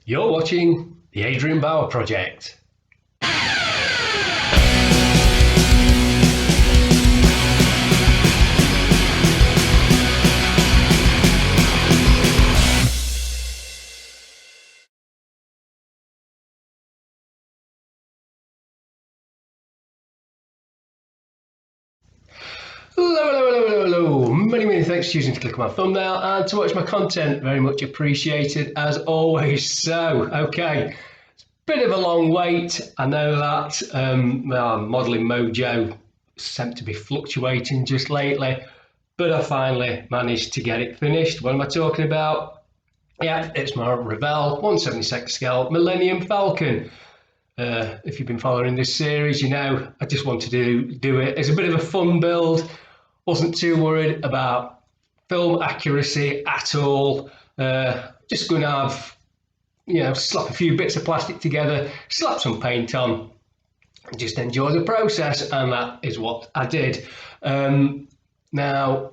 You're watching the Adrian Bauer Project. Hello. Many thanks for choosing to click on my thumbnail and to watch my content. Very much appreciated as always. So, okay, it's a bit of a long wait. I know that my modelling mojo seems to be fluctuating just lately, but I finally managed to get it finished. What am I talking about? Yeah, it's my Revell 1/72 scale Millennium Falcon. If you've been following this series, you know I just wanted to do it as a bit of a fun build. Wasn't too worried about film accuracy at all. Just going to have, slap a few bits of plastic together, slap some paint on, and just enjoy the process. And that is what I did. Now,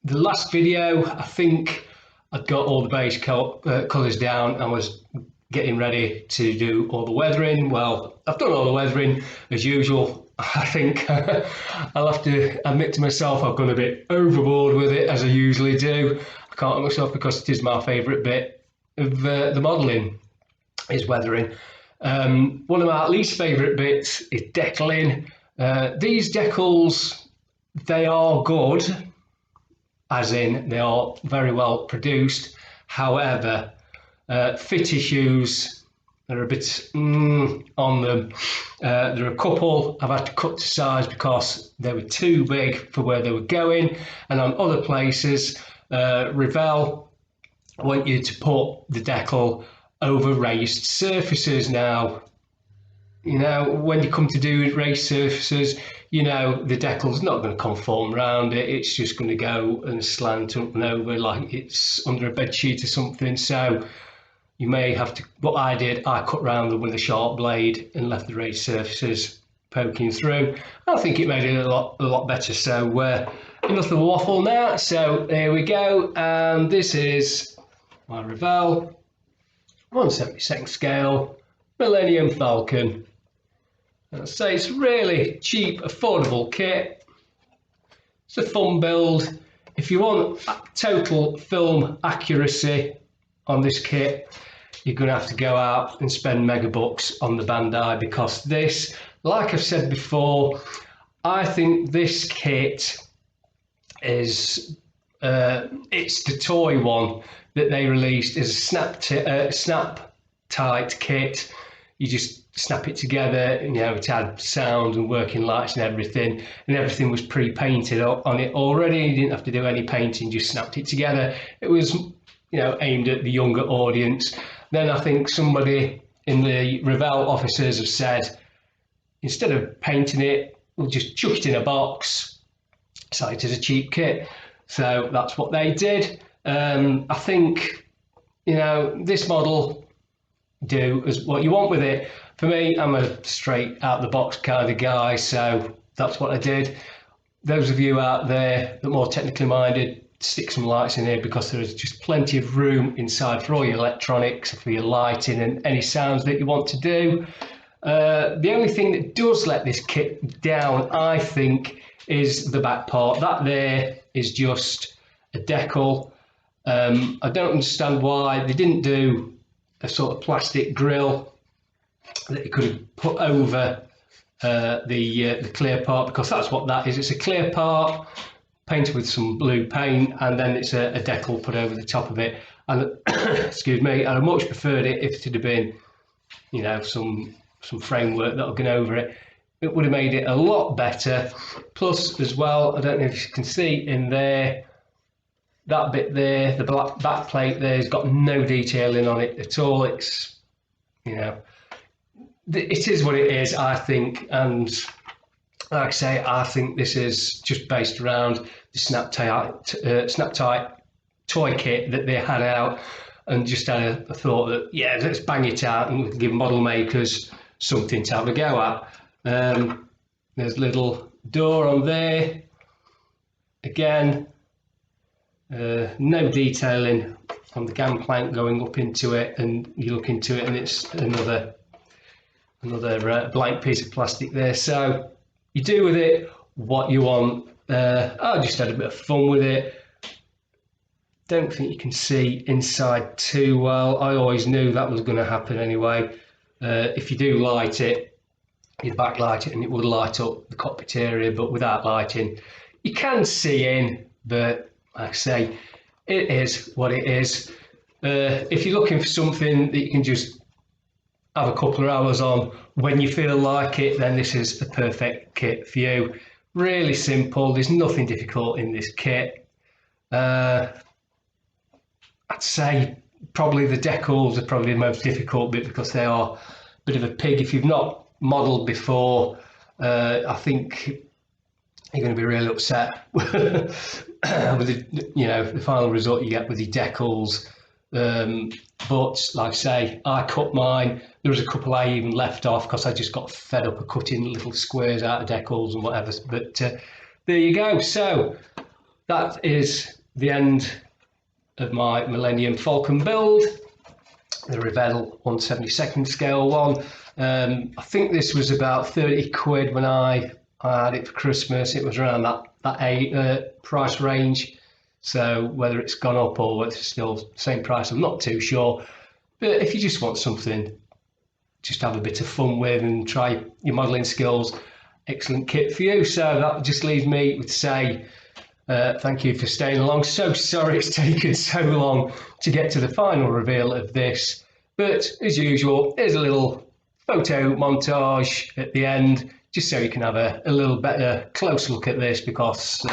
the last video, I think I'd got all the base colours down and was getting ready to do all the weathering. Well, I've done all the weathering as usual. I think I'll have to admit to myself I've gone a bit overboard with it, as I usually do. I can't help myself because it is my favourite bit of the modelling, is weathering. One of my least favourite bits is decaling. These decals, they are good, as in they are very well produced. However, fit issues, they're a bit on them. There are a couple I've had to cut to size because they were too big for where they were going, and on other places, Revell want you to put the decal over raised surfaces. Now, when you come to do raised surfaces, the decal's not going to conform around it. It's just going to go and slant up and over like it's under a bed sheet or something. So you may have to, what I did, I cut round them with a sharp blade and left the raised surfaces poking through. I think it made it a lot better. So enough of the waffle now. So there we go. And this is my Revell 1/72 scale Millennium Falcon. I'd say it's really cheap, affordable kit. It's a fun build. If you want total film accuracy on this kit, you're going to have to go out and spend mega bucks on the Bandai, because this, like I've said before, I think this kit is it's the toy one that they released as a snap tight kit. You just snap it together, it had sound and working lights and everything was pre-painted on it already. You didn't have to do any painting, just snapped it together. It was aimed at the younger audience. Then I think somebody in the Revell offices have said, instead of painting it, we'll just chuck it in a box, sell it as a cheap kit. So that's what they did. I think, this model, do as what you want with it. For me, I'm a straight out the box kind of guy, so that's what I did. Those of you out there that are more technically minded, stick some lights in here, because there is just plenty of room inside for all your electronics, for your lighting and any sounds that you want to do. The only thing that does let this kit down, I think, is the back part. That there is just a decal. I don't understand why they didn't do a sort of plastic grill that you could have put over the clear part, because that's what that is. It's a clear part painted with some blue paint, and then it's a decal put over the top of it. And excuse me, and I much preferred it if it had been, some framework that had gone over it. It would have made it a lot better. Plus, as well, I don't know if you can see in there, that bit there, the black back plate there, has got no detailing on it at all. It's, it is what it is, I think. And like I say, I think this is just based around the snap tight toy kit that they had out, and just had a thought that, yeah, let's bang it out and give model makers something to have a go at. There's a little door on there. Again, no detailing on the gangplank going up into it, and you look into it and it's another blank piece of plastic there. So you do with it what you want. I just had a bit of fun with it. Don't think you can see inside too well. I always knew that was going to happen anyway. If you do light it, you backlight it and it would light up the cockpit area, but without lighting you can see in. But like I say, it is what it is. If you're looking for something that you can just have a couple of hours on when you feel like it, then this is the perfect kit for you. Really simple, there's nothing difficult in this kit. I'd say probably the decals are probably the most difficult bit because they are a bit of a pig. If you've not modelled before, I think you're going to be really upset with the final result you get with your decals. But like I say, I cut mine. There was a couple I even left off because I just got fed up of cutting little squares out of decals and whatever. But there you go. So that is the end of my Millennium Falcon build, the Revell 1/72 scale one. I think this was about 30 quid when I had it for Christmas. It was around that price range. So whether it's gone up or whether it's still the same price, I'm not too sure. But if you just want something just have a bit of fun with and try your modelling skills, excellent kit for you. So that just leaves me with say thank you for staying along. So sorry it's taken so long to get to the final reveal of this, but as usual, here's a little photo montage at the end, just so you can have a little better close look at this, because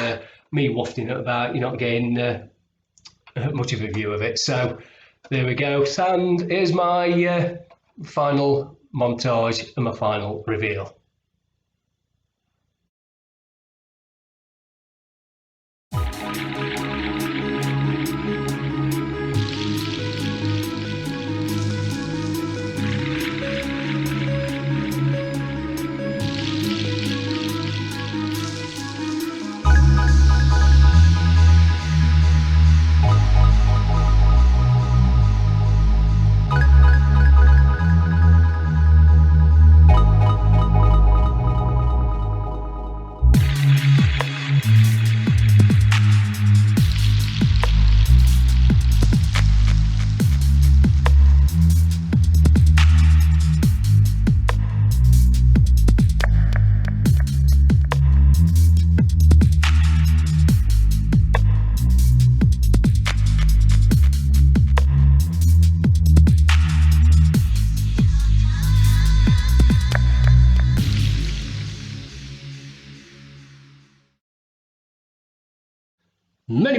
me wafting it about, you're not getting much of a view of it. So there we go, and here's my final montage and my final reveal.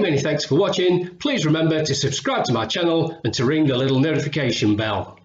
Many thanks for watching. Please remember to subscribe to my channel and to ring the little notification bell.